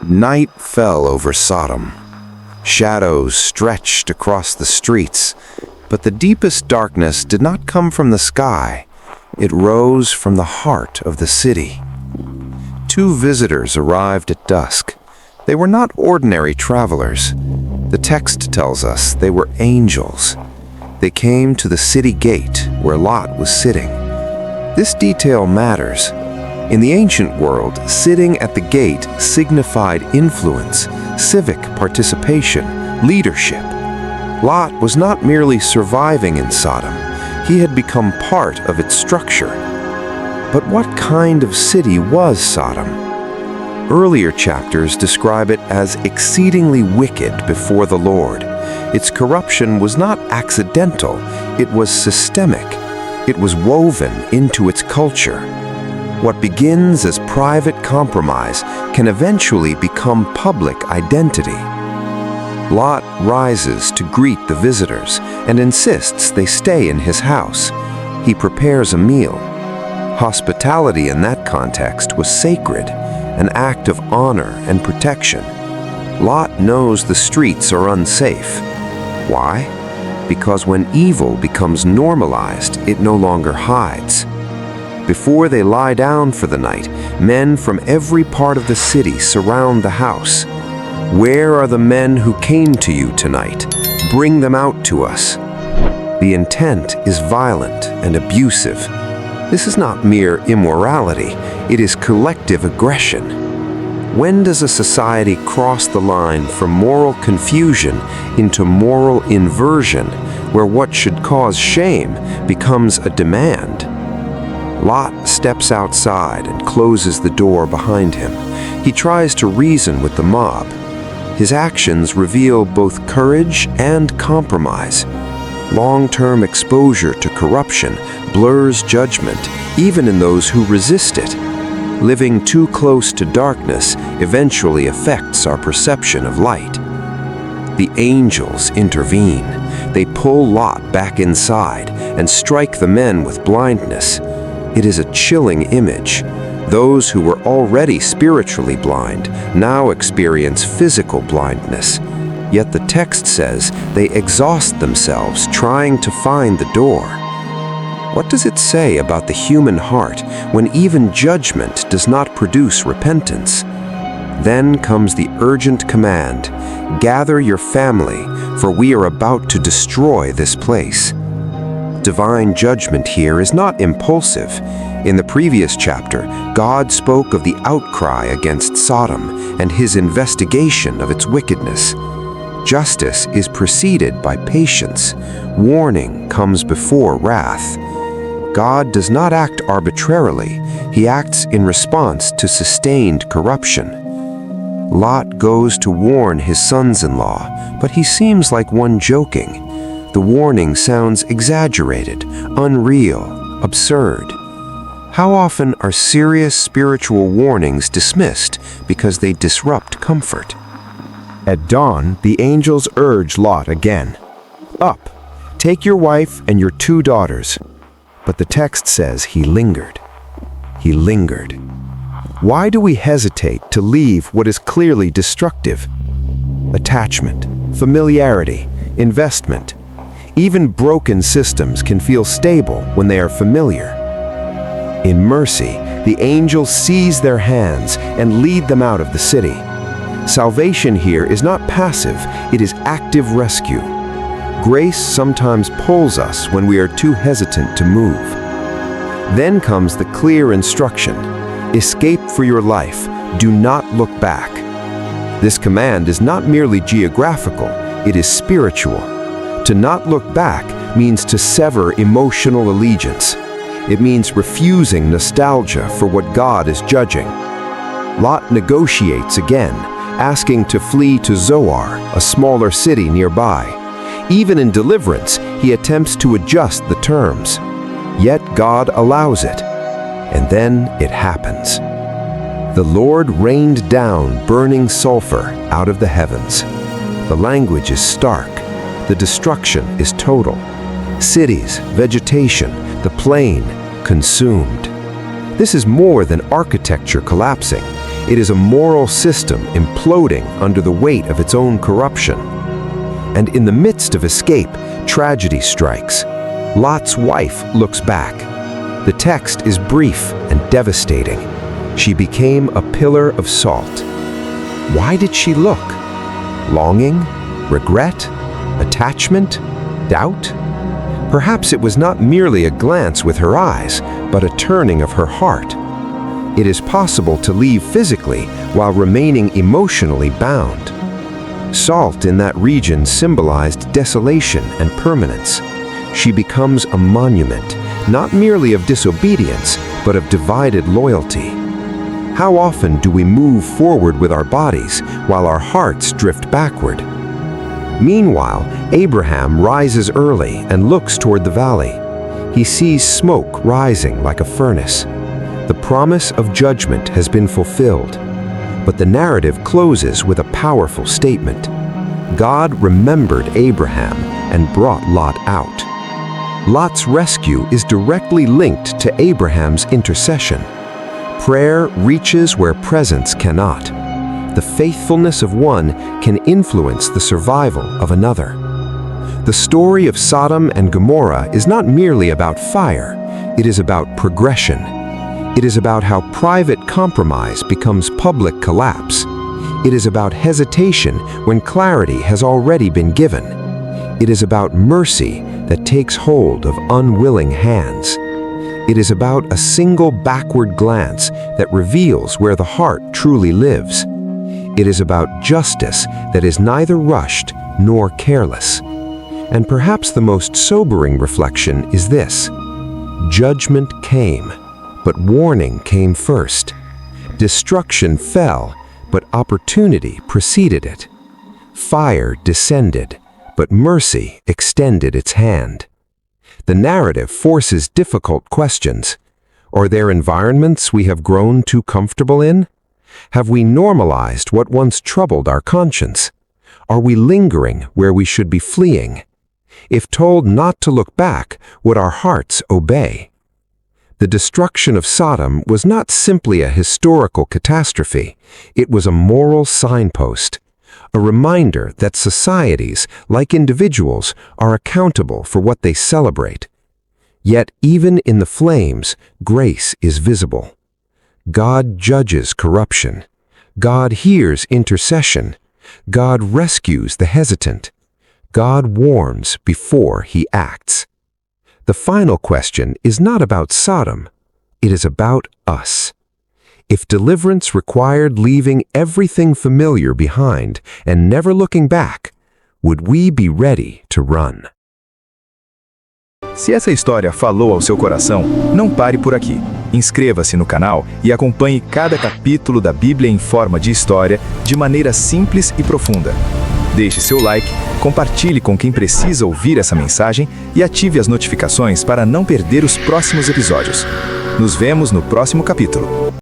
Night fell over Sodom. Shadows stretched across the streets, but the deepest darkness did not come from the sky. It rose from the heart of the city. Two visitors arrived at dusk. They were not ordinary travelers. The text tells us they were angels. They came to the city gate where Lot was sitting. This detail matters. In the ancient world, sitting at the gate signified influence, civic participation, leadership. Lot was not merely surviving in Sodom. He had become part of its structure. But what kind of city was Sodom? Earlier chapters describe it as exceedingly wicked before the Lord. Its corruption was not accidental, it was systemic. It was woven into its culture. What begins as private compromise can eventually become public identity. Lot rises to greet the visitors and insists they stay in his house. He prepares a meal. Hospitality in that context was sacred, an act of honor and protection. Lot knows the streets are unsafe. Why? Because when evil becomes normalized, it no longer hides. Before they lie down for the night, men from every part of the city surround the house. Where are the men who came to you tonight? Bring them out to us. The intent is violent and abusive. This is not mere immorality, it is collective aggression. When does a society cross the line from moral confusion into moral inversion, where what should cause shame becomes a demand? Lot steps outside and closes the door behind him. He tries to reason with the mob. His actions reveal both courage and compromise. Long-term exposure to corruption blurs judgment, even in those who resist it. Living too close to darkness eventually affects our perception of light. The angels intervene. They pull Lot back inside and strike the men with blindness. It is a chilling image. Those who were already spiritually blind now experience physical blindness. Yet the text says they exhaust themselves trying to find the door. What does it say about the human heart when even judgment does not produce repentance? Then comes the urgent command, "Gather your family, for we are about to destroy this place." Divine judgment here is not impulsive. In the previous chapter, God spoke of the outcry against Sodom and his investigation of its wickedness. Justice is preceded by patience. Warning comes before wrath. God does not act arbitrarily. He acts in response to sustained corruption. Lot goes to warn his sons-in-law, but he seems like one joking. The warning sounds exaggerated, unreal, absurd. How often are serious spiritual warnings dismissed because they disrupt comfort? At dawn, the angels urge Lot again. "Up, take your wife and your 2 daughters." But the text says he lingered. He lingered. Why do we hesitate to leave what is clearly destructive? Attachment, familiarity, investment. Even broken systems can feel stable when they are familiar. In mercy, the angels seize their hands and lead them out of the city. Salvation here is not passive, it is active rescue. Grace sometimes pulls us when we are too hesitant to move. Then comes the clear instruction, escape for your life, do not look back. This command is not merely geographical, it is spiritual. To not look back means to sever emotional allegiance. It means refusing nostalgia for what God is judging. Lot negotiates again, asking to flee to Zoar, a smaller city nearby. Even in deliverance, he attempts to adjust the terms. Yet God allows it. And then it happens. The Lord rained down burning sulfur out of the heavens. The language is stark. The destruction is total. Cities, vegetation, the plain, consumed. This is more than architecture collapsing. It is a moral system imploding under the weight of its own corruption. And in the midst of escape, tragedy strikes. Lot's wife looks back. The text is brief and devastating. She became a pillar of salt. Why did she look? Longing? Regret? Attachment? Doubt? Perhaps it was not merely a glance with her eyes, but a turning of her heart. It is possible to leave physically while remaining emotionally bound. Salt in that region symbolized desolation and permanence. She becomes a monument, not merely of disobedience, but of divided loyalty. How often do we move forward with our bodies while our hearts drift backward? Meanwhile, Abraham rises early and looks toward the valley. He sees smoke rising like a furnace. The promise of judgment has been fulfilled. But the narrative closes with a powerful statement. God remembered Abraham and brought Lot out. Lot's rescue is directly linked to Abraham's intercession. Prayer reaches where presence cannot. The faithfulness of one can influence the survival of another. The story of Sodom and Gomorrah is not merely about fire, it is about progression. It is about how private compromise becomes public collapse. It is about hesitation when clarity has already been given. It is about mercy that takes hold of unwilling hands. It is about a single backward glance that reveals where the heart truly lives. It is about justice that is neither rushed nor careless. And perhaps the most sobering reflection is this: judgment came, but warning came first. Destruction fell, but opportunity preceded it. Fire descended, but mercy extended its hand. The narrative forces difficult questions. Are there environments we have grown too comfortable in? Have we normalized what once troubled our conscience? Are we lingering where we should be fleeing? If told not to look back, would our hearts obey? The destruction of Sodom was not simply a historical catastrophe. It was a moral signpost, a reminder that societies, like individuals, are accountable for what they celebrate. Yet even in the flames, grace is visible. God judges corruption. God hears intercession. God rescues the hesitant. God warns before he acts. The final question is not about Sodom. It is about us. If deliverance required leaving everything familiar behind and never looking back, would we be ready to run? Se essa história falou ao seu coração, não pare por aqui. Inscreva-se no canal e acompanhe cada capítulo da Bíblia em forma de história de maneira simples e profunda. Deixe seu like, compartilhe com quem precisa ouvir essa mensagem e ative as notificações para não perder os próximos episódios. Nos vemos no próximo capítulo.